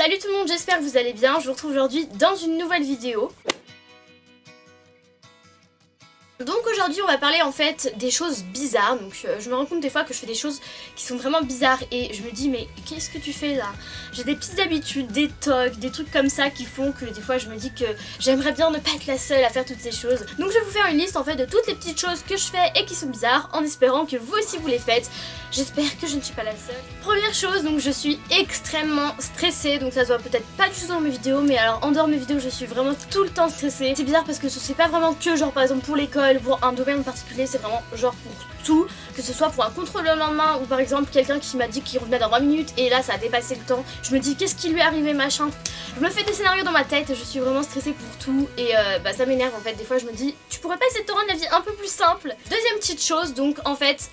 Salut tout le monde, j'espère que vous allez bien. Je vous retrouve aujourd'hui dans une nouvelle vidéo. Donc aujourd'hui on va parler en fait des choses bizarres. Donc je me rends compte des fois que je fais des choses qui sont vraiment bizarres et je me dis mais qu'est-ce que tu fais là? J'ai des petites habitudes, des tocs, des trucs comme ça qui font que des fois je me dis que j'aimerais bien ne pas être la seule à faire toutes ces choses. Donc je vais vous faire une liste en fait de toutes les petites choses que je fais et qui sont bizarres en espérant que vous aussi vous les faites. J'espère que je ne suis pas la seule. Première chose, donc je suis extrêmement stressée, donc ça se voit peut-être pas du tout dans mes vidéos, mais alors en dehors de mes vidéos je suis vraiment tout le temps stressée. C'est bizarre parce que c'est pas vraiment que genre par exemple pour l'école, pour un domaine en particulier, c'est vraiment genre pour tout, que ce soit pour un contrôle le lendemain ou par exemple quelqu'un qui m'a dit qu'il revenait dans 20 minutes et là ça a dépassé le temps. Je me dis qu'est-ce qui lui est arrivé machin. Je me fais des scénarios dans ma tête, je suis vraiment stressée pour tout et ça m'énerve en fait. Des fois je me dis tu pourrais pas essayer de te rendre la vie un peu plus simple. Deuxième petite chose, donc en fait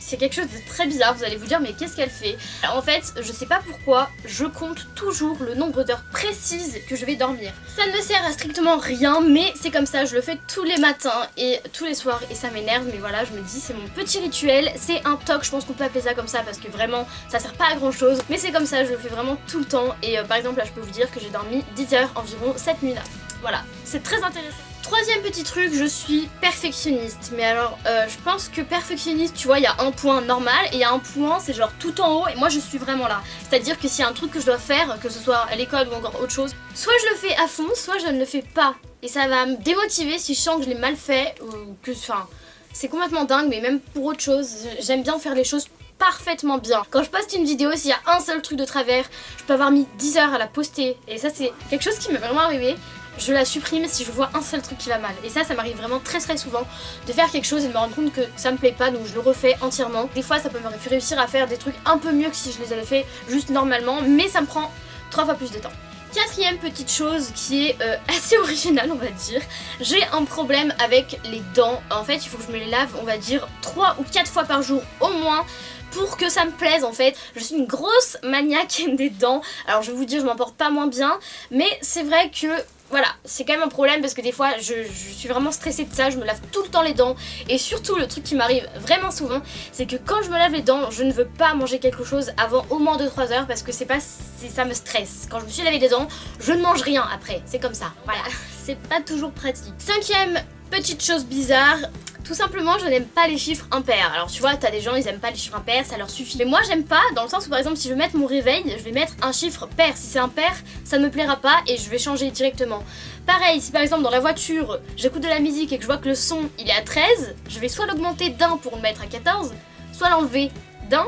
c'est quelque chose de très bizarre, vous allez vous dire mais qu'est-ce qu'elle fait? Alors en fait je sais pas pourquoi je compte toujours le nombre d'heures précises que je vais dormir. Ça ne me sert à strictement rien mais c'est comme ça, je le fais tous les matins et tous les soirs et ça m'énerve, mais voilà, je me dis c'est mon petit rituel, c'est un toc, je pense qu'on peut appeler ça comme ça parce que vraiment ça sert pas à grand chose, mais c'est comme ça, je le fais vraiment tout le temps et par exemple là je peux vous dire que j'ai dormi 10 heures environ cette nuit là. Voilà, c'est très intéressant. Troisième petit truc, je suis perfectionniste. Mais alors, je pense que perfectionniste, tu vois, il y a un point normal et il y a un point, c'est genre tout en haut et moi je suis vraiment là. C'est-à-dire que s'il y a un truc que je dois faire, que ce soit à l'école ou encore autre chose, soit je le fais à fond, soit je ne le fais pas. Et ça va me démotiver si je sens que je l'ai mal fait ou que, enfin, c'est complètement dingue, mais même pour autre chose, j'aime bien faire les choses parfaitement bien. Quand je poste une vidéo, s'il y a un seul truc de travers, je peux avoir mis 10 heures à la poster. Et ça c'est quelque chose qui m'est vraiment arrivé. Je la supprime si je vois un seul truc qui va mal. Et ça m'arrive vraiment très souvent de faire quelque chose et de me rendre compte que ça me plaît pas, donc je le refais entièrement. Des fois ça peut me réussir à faire des trucs un peu mieux que si je les avais fait juste normalement, mais ça me prend 3 fois plus de temps. Quatrième petite chose qui est assez originale on va dire, j'ai un problème avec les dents. En fait il faut que je me les lave on va dire 3 ou 4 fois par jour au moins pour que ça me plaise en fait. Je suis une grosse maniaque des dents. Alors je vais vous dire je m'en porte pas moins bien, mais c'est vrai que voilà, c'est quand même un problème parce que des fois je suis vraiment stressée de ça, je me lave tout le temps les dents et surtout le truc qui m'arrive vraiment souvent c'est que quand je me lave les dents je ne veux pas manger quelque chose avant au moins 2-3 heures parce que c'est pas si ça me stresse. Quand je me suis lavé les dents je ne mange rien après, c'est comme ça, voilà, c'est pas toujours pratique. Cinquième petite chose bizarre, tout simplement je n'aime pas les chiffres impairs. Alors tu vois t'as des gens ils aiment pas les chiffres impairs, ça leur suffit. Mais moi j'aime pas dans le sens où par exemple si je veux mettre mon réveil je vais mettre un chiffre pair. Si c'est impair ça ne me plaira pas et je vais changer directement. Pareil si par exemple dans la voiture j'écoute de la musique et que je vois que le son il est à 13, je vais soit l'augmenter d'1 pour le mettre à 14, soit l'enlever d'1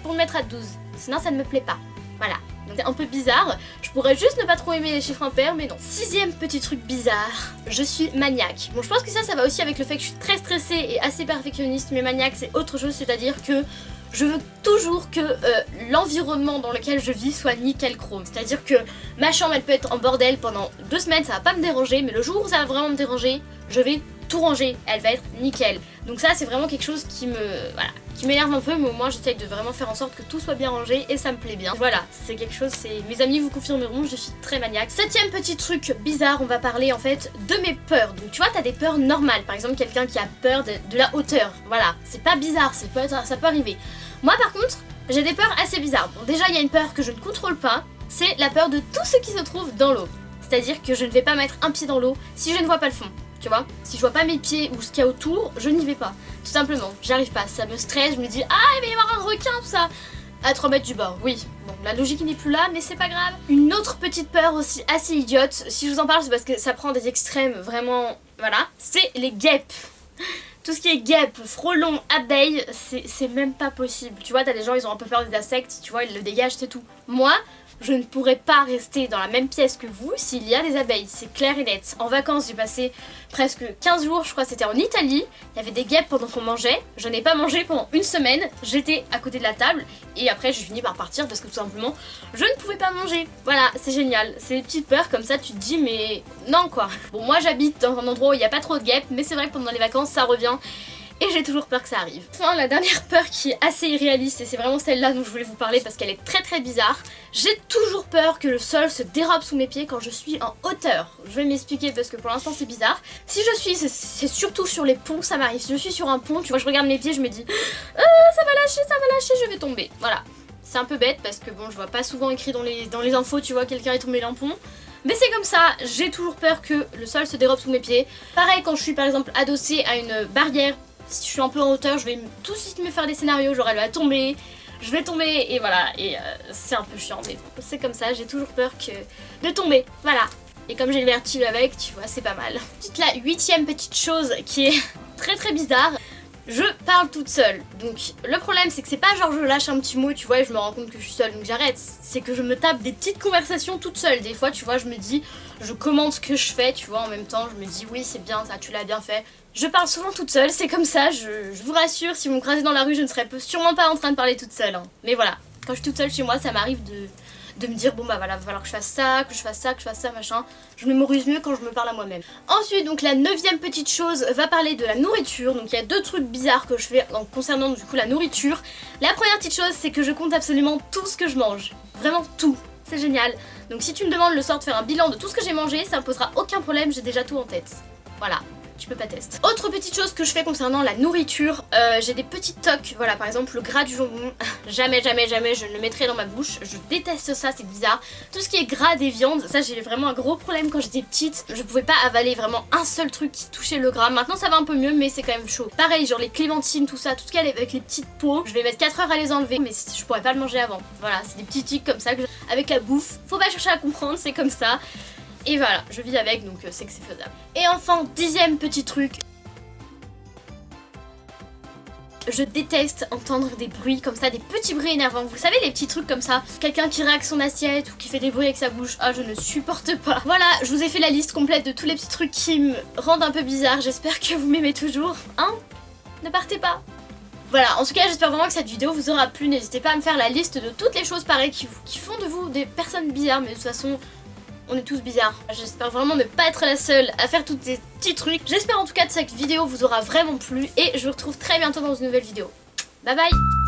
pour le mettre à 12. Sinon ça ne me plaît pas. Voilà. C'est un peu bizarre, je pourrais juste ne pas trop aimer les chiffres impairs mais non. Sixième petit truc bizarre, je suis maniaque. Bon je pense que ça va aussi avec le fait que je suis très stressée et assez perfectionniste, mais maniaque c'est autre chose, c'est-à-dire que je veux toujours que l'environnement dans lequel je vis soit nickel chrome. C'est-à-dire que ma chambre elle peut être en bordel pendant 2 semaines, ça va pas me déranger, mais le jour où ça va vraiment me déranger, je vais tout ranger, elle va être nickel. Donc ça c'est vraiment quelque chose qui m'énerve un peu, mais au moins j'essaye de vraiment faire en sorte que tout soit bien rangé et ça me plaît bien. Voilà, c'est quelque chose, mes amis vous confirmeront, je suis très maniaque. Septième petit truc bizarre, on va parler en fait de mes peurs. Donc tu vois t'as des peurs normales, par exemple quelqu'un qui a peur de la hauteur, voilà, c'est pas bizarre, ça peut arriver. Moi par contre, j'ai des peurs assez bizarres. Bon déjà il y a une peur que je ne contrôle pas, c'est la peur de tout ce qui se trouve dans l'eau. C'est-à-dire que je ne vais pas mettre un pied dans l'eau si je ne vois pas le fond. Tu vois, si je vois pas mes pieds ou ce qu'il y a autour, je n'y vais pas. Tout simplement, j'arrive pas, ça me stresse, je me dis ah il va y avoir un requin tout ça. À 3 mètres du bord, oui. Bon, la logique n'est plus là, mais c'est pas grave. Une autre petite peur aussi assez idiote, si je vous en parle c'est parce que ça prend des extrêmes vraiment, voilà, c'est les guêpes. Tout ce qui est guêpes, frelons, abeilles, c'est même pas possible. Tu vois, t'as des gens, ils ont un peu peur des insectes, tu vois, ils le dégagent, c'est tout. Moi, je ne pourrais pas rester dans la même pièce que vous s'il y a des abeilles, c'est clair et net. En vacances, j'ai passé presque 15 jours, je crois que c'était en Italie. Il y avait des guêpes pendant qu'on mangeait. Je n'ai pas mangé pendant une semaine, j'étais à côté de la table et après j'ai fini par partir parce que tout simplement, je ne pouvais pas manger. Voilà, c'est génial. C'est des petites peurs comme ça, tu te dis mais non quoi. Bon, moi j'habite dans un endroit où il n'y a pas trop de guêpes, mais c'est vrai que pendant les vacances ça revient. Et j'ai toujours peur que ça arrive. Enfin, la dernière peur qui est assez irréaliste, et c'est vraiment celle-là dont je voulais vous parler parce qu'elle est très bizarre. J'ai toujours peur que le sol se dérobe sous mes pieds quand je suis en hauteur. Je vais m'expliquer parce que pour l'instant c'est bizarre. Si je suis, c'est surtout sur les ponts, ça m'arrive. Si je suis sur un pont, tu vois, je regarde mes pieds, je me dis ça va lâcher, je vais tomber. Voilà. C'est un peu bête parce que bon, je vois pas souvent écrit dans les infos, tu vois, quelqu'un est tombé d'un pont. Mais c'est comme ça, j'ai toujours peur que le sol se dérobe sous mes pieds. Pareil quand je suis par exemple adossée à une barrière, si je suis un peu en hauteur, je vais tout de suite me faire des scénarios, genre elle va tomber, je vais tomber et voilà. Et c'est un peu chiant mais bon, c'est comme ça, j'ai toujours peur de tomber, voilà. Et comme j'ai le vertige avec, tu vois, c'est pas mal. Ensuite la 8e petite chose qui est très très bizarre. Je parle toute seule, donc le problème c'est que c'est pas genre je lâche un petit mot tu vois et je me rends compte que je suis seule donc j'arrête, c'est que je me tape des petites conversations toute seule, des fois tu vois je me dis, je commente ce que je fais tu vois en même temps, je me dis oui c'est bien ça, tu l'as bien fait. Je parle souvent toute seule, c'est comme ça, je vous rassure, si vous me croisez dans la rue je ne serais sûrement pas en train de parler toute seule, hein. Mais voilà, quand je suis toute seule chez moi ça m'arrive de me dire bon bah voilà, va falloir que je fasse ça, que je fasse ça, que je fasse ça, machin. Je mémorise mieux quand je me parle à moi-même. Ensuite donc la 9e petite chose va parler de la nourriture. Donc il y a 2 trucs bizarres que je fais en concernant du coup la nourriture. La première petite chose c'est que je compte absolument tout ce que je mange. Vraiment tout. C'est génial. Donc si tu me demandes le soir de faire un bilan de tout ce que j'ai mangé, ça me posera aucun problème, j'ai déjà tout en tête. Voilà. Tu peux pas tester. Autre petite chose que je fais concernant la nourriture, j'ai des petites tocs, voilà par exemple le gras du jambon, jamais je ne le mettrai dans ma bouche, je déteste ça, c'est bizarre. Tout ce qui est gras des viandes, ça j'ai vraiment un gros problème quand j'étais petite, je pouvais pas avaler vraiment un seul truc qui touchait le gras, maintenant ça va un peu mieux mais c'est quand même chaud. Pareil genre les clémentines, tout ça, tout ce qui est avec les petites peaux, je vais mettre 4 heures à les enlever mais je pourrais pas le manger avant. Voilà, c'est des petits tics comme ça que avec la bouffe, faut pas chercher à comprendre, c'est comme ça. Et voilà, je vis avec donc c'est que c'est faisable. Et enfin, 10e petit truc. Je déteste entendre des bruits comme ça, des petits bruits énervants. Vous savez les petits trucs comme ça, quelqu'un qui racle son assiette ou qui fait des bruits avec sa bouche. Ah je ne supporte pas. Voilà, je vous ai fait la liste complète de tous les petits trucs qui me rendent un peu bizarre. J'espère que vous m'aimez toujours. Hein? Ne partez pas. Voilà, en tout cas j'espère vraiment que cette vidéo vous aura plu. N'hésitez pas à me faire la liste de toutes les choses pareilles qui font de vous des personnes bizarres. Mais de toute façon... on est tous bizarres. J'espère vraiment ne pas être la seule à faire tous ces petits trucs. J'espère en tout cas que cette vidéo vous aura vraiment plu et je vous retrouve très bientôt dans une nouvelle vidéo. Bye bye!